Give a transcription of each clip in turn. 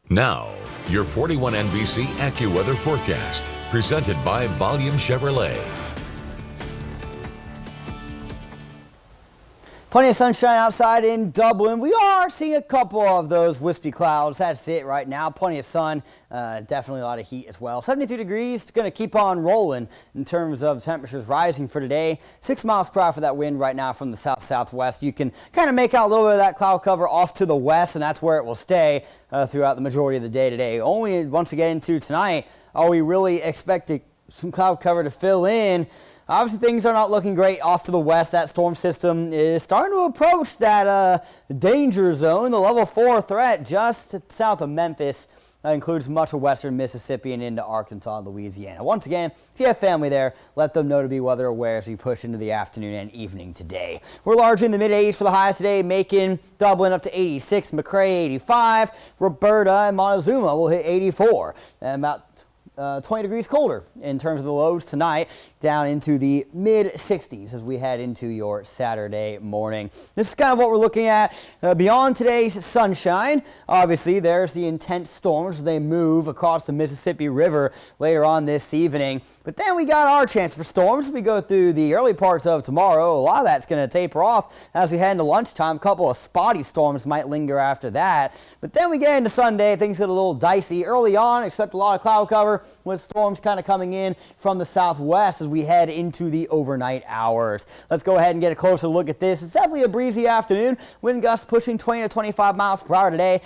Now, your 41 NBC AccuWeather forecast, presented by Volume Chevrolet. Plenty of sunshine outside in Dublin. We are seeing a couple of those wispy clouds. That's it right now. Plenty of sun. Definitely a lot of heat as well. 73 degrees. Going to keep on rolling in terms of temperatures rising for today. 6 miles per hour for that wind right now from the south-southwest. You can kind of make out a little bit of that cloud cover off to the west, and that's where it will stay throughout the majority of the day today. Only once we get into tonight are we really expecting some cloud cover to fill in. Obviously, things are not looking great off to the west. That storm system is starting to approach that danger zone, the level 4 threat just south of Memphis. That includes much of western Mississippi and into Arkansas and Louisiana. Once again, if you have family there, let them know to be weather aware as we push into the afternoon and evening today. We're largely in the mid-80s for the highest today, making Dublin up to 86, McRae 85, Roberta and Montezuma will hit 84, and about 20 degrees colder in terms of the lows tonight, down into the mid-60s as we head into your Saturday morning. This is kind of what we're looking at beyond today's sunshine. Obviously, there's the intense storms as they move across the Mississippi River later on this evening. But then we got our chance for storms as we go through the early parts of tomorrow. A lot of that's going to taper off as we head into lunchtime. A couple of spotty storms might linger after that. But then we get into Sunday, things get a little dicey. Early on, expect a lot of cloud cover with storms kind of coming in from the southwest as we head into the overnight hours. Let's go ahead and get a closer look at this. It's definitely a breezy afternoon. Wind gusts pushing 20 to 25 miles per hour today.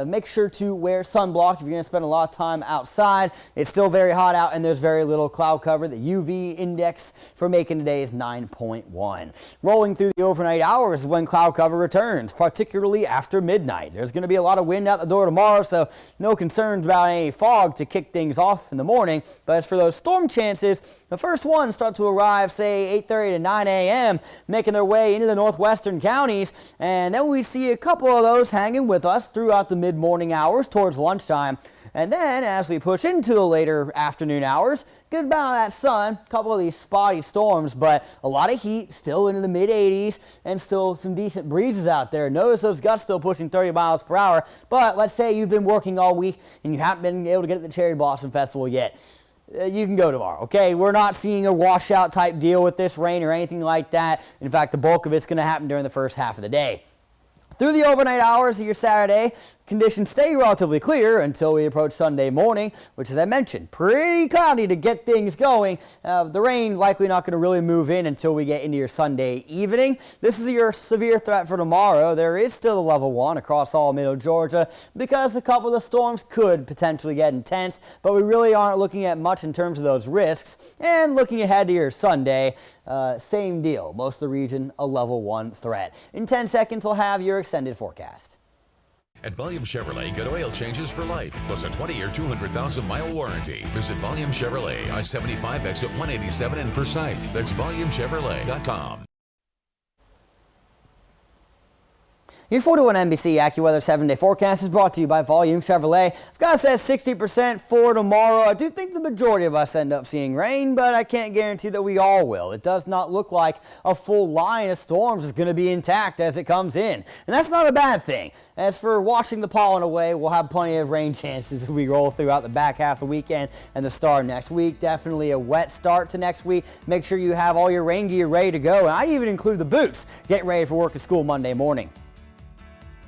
Make sure to wear sunblock if you're going to spend a lot of time outside. It's still very hot out and there's very little cloud cover. The UV index for making today is 9.1. Rolling through the overnight hours is when cloud cover returns, particularly after midnight. There's going to be a lot of wind out the door tomorrow, so no concerns about any fog to kick things off in the morning. But as for those storm chances, the first ones start to arrive, say, 8:30 to 9 a.m., making their way into the northwestern counties. And then we see a couple of those hanging with us throughout the mid-morning hours towards lunchtime. And then as we push into the later afternoon hours, good amount of that sun, a couple of these spotty storms, but a lot of heat still into the mid-80s and still some decent breezes out there. Notice those gusts still pushing 30 miles per hour. But let's say you've been working all week and you haven't been able to get to the Cherry Blossom Festival yet. You can go tomorrow, okay? We're not seeing a washout type deal with this rain or anything like that. In fact, the bulk of it's going to happen during the first half of the day. Through the overnight hours of your Saturday, conditions stay relatively clear until we approach Sunday morning, which, as I mentioned, pretty cloudy to get things going. The rain likely not going to really move in until we get into your Sunday evening. This is your severe threat for tomorrow. There is still a level 1 across all middle Georgia because a couple of the storms could potentially get intense, but we really aren't looking at much in terms of those risks. And looking ahead to your Sunday, same deal. Most of the region, a level 1 threat. In 10 seconds, we'll have your extended forecast. At Volume Chevrolet, get oil changes for life, plus a 20-year, 200,000-mile warranty. Visit Volume Chevrolet, I-75 exit 187 in Forsyth. That's VolumeChevrolet.com. Your 41 NBC AccuWeather 7-day forecast is brought to you by Volume Chevrolet. I've got it set 60% for tomorrow. I do think the majority of us end up seeing rain, but I can't guarantee that we all will. It does not look like a full line of storms is going to be intact as it comes in, and that's not a bad thing. As for washing the pollen away, we'll have plenty of rain chances as we roll throughout the back half of the weekend and the start of next week. Definitely a wet start to next week. Make sure you have all your rain gear ready to go, and I'd even include the boots. Get ready for work and school Monday morning.